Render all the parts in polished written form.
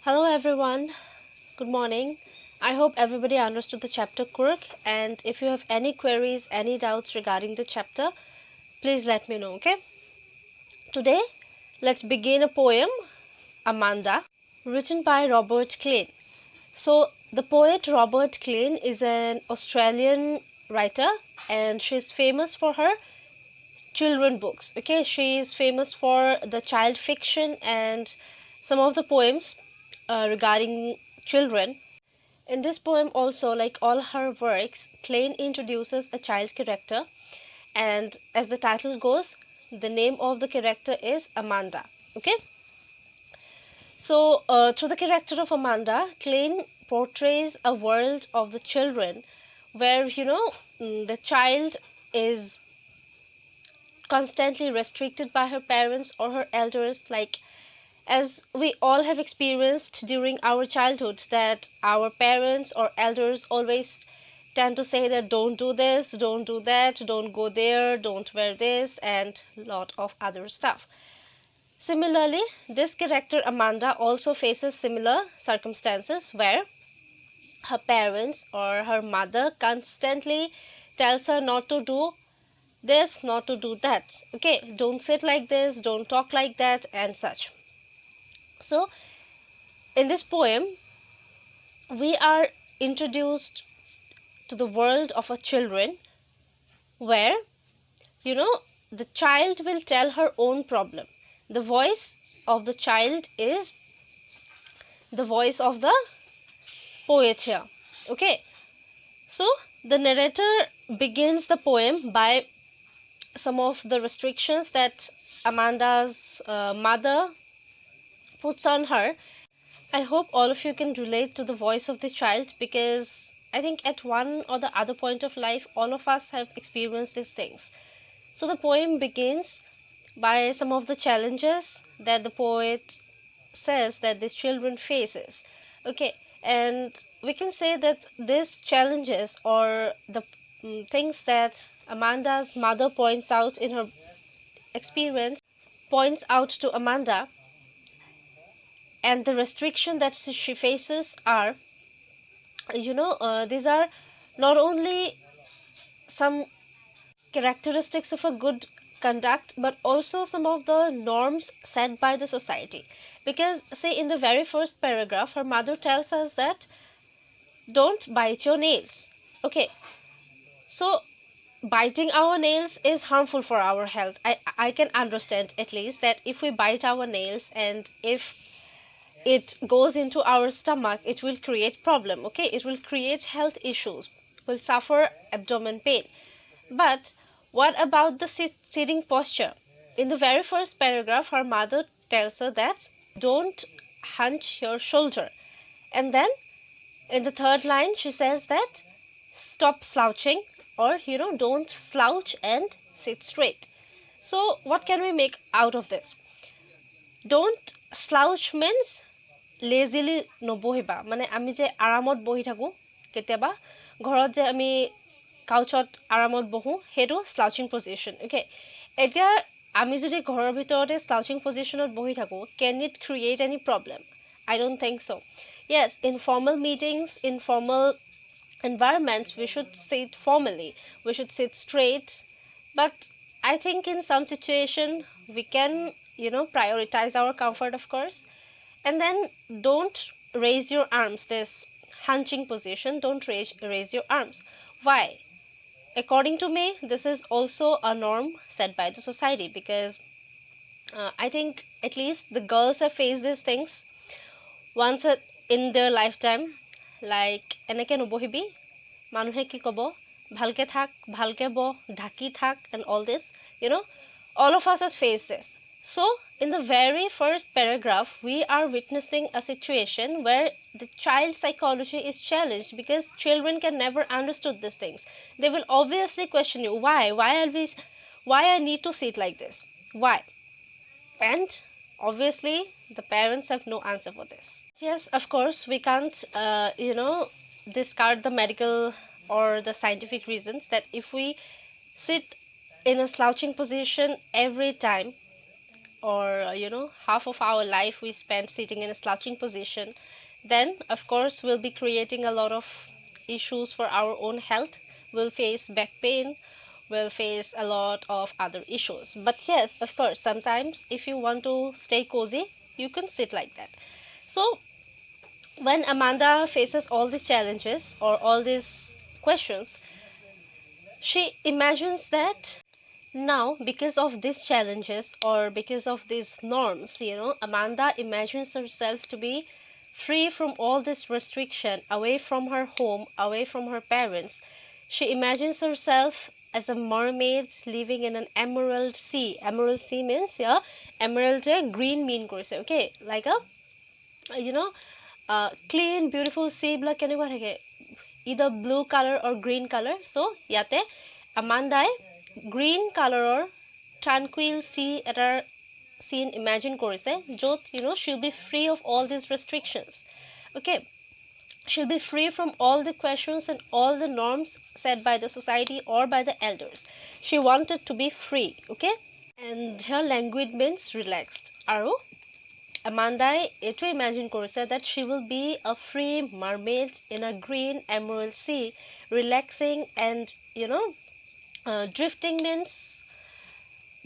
Hello everyone, good morning. I hope everybody understood the chapter correct, and if you have any queries, any doubts regarding the chapter, please let me know, okay? Today, let's begin a poem, Amanda, written by Robert Klein. So, the poet Robert Klein is an Australian writer and she's famous for her children books, okay? She is famous for the child fiction and some of the poems regarding children. In this poem also, like all her works, Klein introduces a child character, and as the title goes, the name of the character is Amanda. Okay, so through the character of Amanda, Klein portrays a world of the children where the child is constantly restricted by her parents or her elders, like as we all have experienced during our childhood, that our parents or elders always tend to say that don't do this, don't do that, don't go there, don't wear this, and lot of other stuff. Similarly, this character Amanda also faces similar circumstances where her parents or her mother constantly tells her not to do this, not to do that, okay, don't sit like this, don't talk like that, and such. So in this poem, we are introduced to the world of a children where the child will tell her own problem. The voice of the child is the voice of the poet here. Okay, so the narrator begins the poem by some of the restrictions that Amanda's mother puts on her. I hope all of you can relate to the voice of the child, because I think at one or the other point of life, all of us have experienced these things. So the poem begins by some of the challenges that the poet says that these children faces. Okay, and we can say that these challenges or the things that Amanda's mother points out in her experience points out to Amanda, and the restriction that she faces are these are not only some characteristics of a good conduct, but also some of the norms set by the society. Because say in the very first paragraph, her mother tells us that don't bite your nails. Okay, so biting our nails is harmful for our health. I can understand at least that if we bite our nails and if it goes into our stomach, it will create problem. Okay, it will create health issues, will suffer abdomen pain. But what about the sitting posture? In the very first paragraph, her mother tells her that don't hunch your shoulder, and then in the third line she says that stop slouching, or don't slouch and sit straight. So what can we make out of this? Don't slouch means লেজিলি নবহিবা, মানে আমি যে আৰামত বহি থাকোঁ কেতিয়াবা ঘৰত, যে আমি কাউচত আৰামত বহোঁ, সেইটো স্লাউচিং পজিশ্যন। অ'কে, এতিয়া আমি যদি ঘৰৰ ভিতৰতে স্লাউচিং পজিশ্যনত বহি থাকোঁ, can it create any problem? I don't think so'. Yes, in formal meetings, in formal environments, we should sit formally, we should sit straight, but I think in some situation we can prioritize our comfort, of course. And then don't raise your arms, this hunching position, don't raise your arms. Why? According to me, this is also a norm set by the society, because I think at least the girls have faced these things once in their lifetime, like এনেকে নবহিবি, মানুহে কি ক'ব, ভালকে থাক, ভালকে ব, ঢাকি থাক, and all this, all of us has faced this. So in the very first paragraph, we are witnessing a situation where the child psychology is challenged, because children can never understood these things. They will obviously question you, why I need to sit like this, why? And obviously the parents have no answer for this. Yes, of course, we can't discard the medical or the scientific reasons that if we sit in a slouching position every time, or half of our life we spend sitting in a slouching position, then of course we'll be creating a lot of issues for our own health. We'll face back pain, we'll face a lot of other issues. But yes, of course, sometimes if you want to stay cozy, you can sit like that. So when Amanda faces all these challenges or all these questions, she imagines that now, because of these challenges or because of these norms, Amanda imagines herself to be free from all this restriction, away from her home, away from her parents. She imagines herself as a mermaid living in an emerald sea. Emerald sea means, emerald green mean কৰিছে, okay, like a clean beautiful sea black কেনেকুৱা থাকে, either blue color or green color. So ইয়াতে Amanda green color tranquil sea এটাৰ scene imagine কৰিছে য'ত she'll be free of all these restrictions. Okay, she'll be free from all the questions and all the norms set by the society or by the elders. She wanted to be free. Okay, and her language means relaxed. আৰু Amanda এইটো imagine কৰিছে that she will be a free mermaid in a green emerald sea, relaxing and drifting means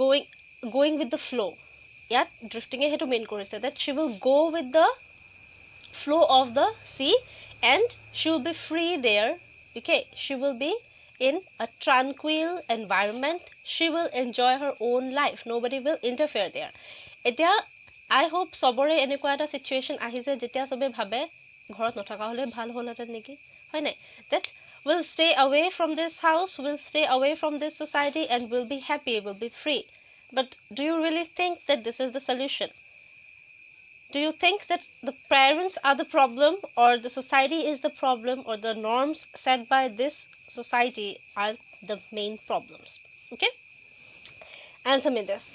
going with the flow. Yet drifting সেইটো mean কৰিছে that she will go with the flow of the sea and she will be free there. Okay, she will be in a tranquil environment. She will enjoy her own life. Nobody will interfere there. এতিয়া I hope সবৰে এনেকুৱা এটা situation আহিছে যেতিয়া সবে ভাবে ঘৰত নথকা হলে ভাল হলহেঁতেন নেকি, হয় নাই? That we'll stay away from this house, we'll stay away from this society and we'll be happy, we'll be free. But do you really think that this is the solution? Do you think that the parents are the problem or the society is the problem or the norms set by this society are the main problems? Okay? Answer me this.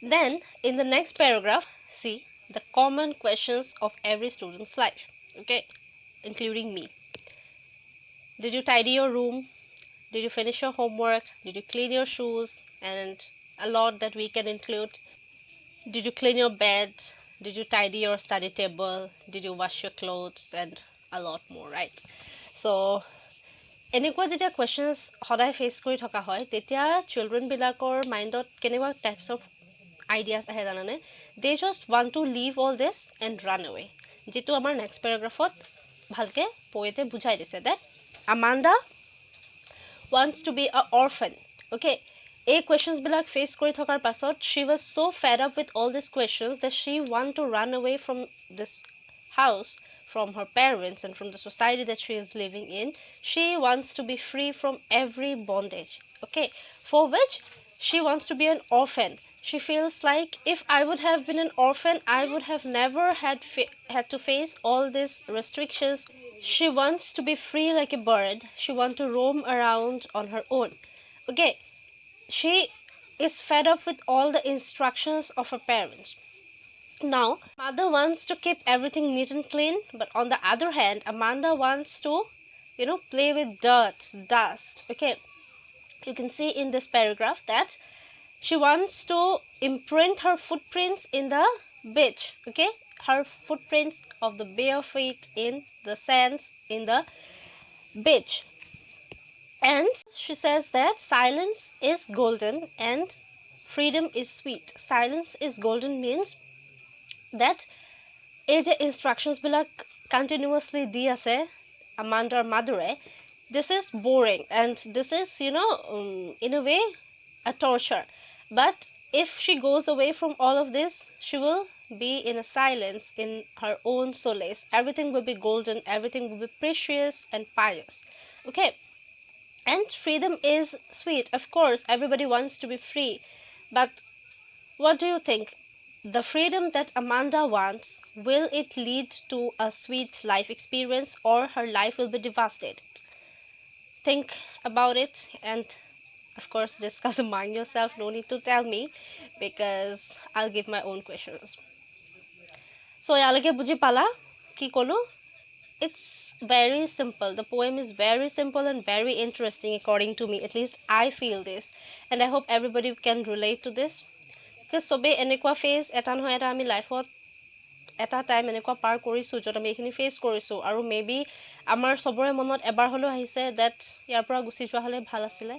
Then, in the next paragraph, see the common questions of every student's life, okay, including me. Did you tidy your room? Did you finish your homework? Did you clean your shoes? And a lot that we can include. Did you clean your bed? Did you tidy your study table? Did you wash your clothes? And a lot more, right? So, এনেকুৱা যেতিয়া questions সদায় face কৰি থকা হয় তেতিয়া children বিলাকৰ mindত কেনেকুৱা types of ideas আহে জানানে? They just want to leave all this and run away. যেটো আমাৰ next paragraphত ভালকে poete বুঝাই দিছে that Amanda wants to be an orphan. Okay, এই questions বিলাক face কৰি থকাৰ পাছত she was so fed up with all these questions that she want to run away from this house, from her parents and from the society that she is living in. She wants to be free from every bondage. Okay, for which she wants to be an orphan. She feels like if I would have been an orphan, I would have never had to face all these restrictions. She wants to be free like a bird. She wants to roam around on her own. Okay, she is fed up with all the instructions of her parents. Now, mother wants to keep everything neat and clean, but on the other hand, Amanda wants to, play with dirt, dust. Okay, you can see in this paragraph that she wants to imprint her footprints in the beach. Okay, her footprints of the bare feet in the sands in the beach. And she says that silence is golden and freedom is sweet. Silence is golden means that এই যে instructions বিলাক continuously দি আছে Amanda's mother, this is boring and this is in a way a torture. But if she goes away from all of this, she will be in a silence, in her own solace. Everything will be golden, everything will be precious and pious. Okay, and freedom is sweet. Of course, everybody wants to be free, but what do you think? The freedom that Amanda wants, will it lead to a sweet life experience or her life will be devastated? Think about it and of course discuss among yourself. No need to tell me because I'll give my own questions. So yalage buji pala ki kolo? It's very simple. The poem is very simple and very interesting according to me. At least I feel this and I hope everybody can relate to this. because চবেই এনেকুৱা phase এটা নহয় এটা আমি লাইফত এটা time এনেকুৱা পাৰ কৰিছোঁ য'ত আমি এইখিনি ফেচ কৰিছোঁ আৰু মেবি আমাৰ চবৰে মনত এবাৰ হ'লেও আহিছে ডেট ইয়াৰ পৰা গুচি যোৱা হ'লে ভাল আছিলে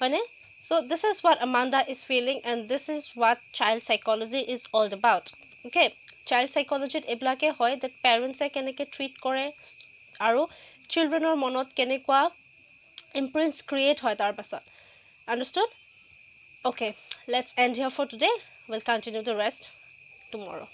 হয়নে so' this is what Amanda is feeling and this is what child psychology is all about okay child চাইক'লজিত এইবিলাকে হয় ডেট পেৰেণ্টছে কেনেকৈ ট্ৰিট কৰে আৰু চিলড্ৰেনৰ মনত কেনেকুৱা ইম্প্ৰেঞ্চ ক্ৰিয়েট হয় তাৰ পাছত understood okay let's end here for today we'll continue the rest tomorrow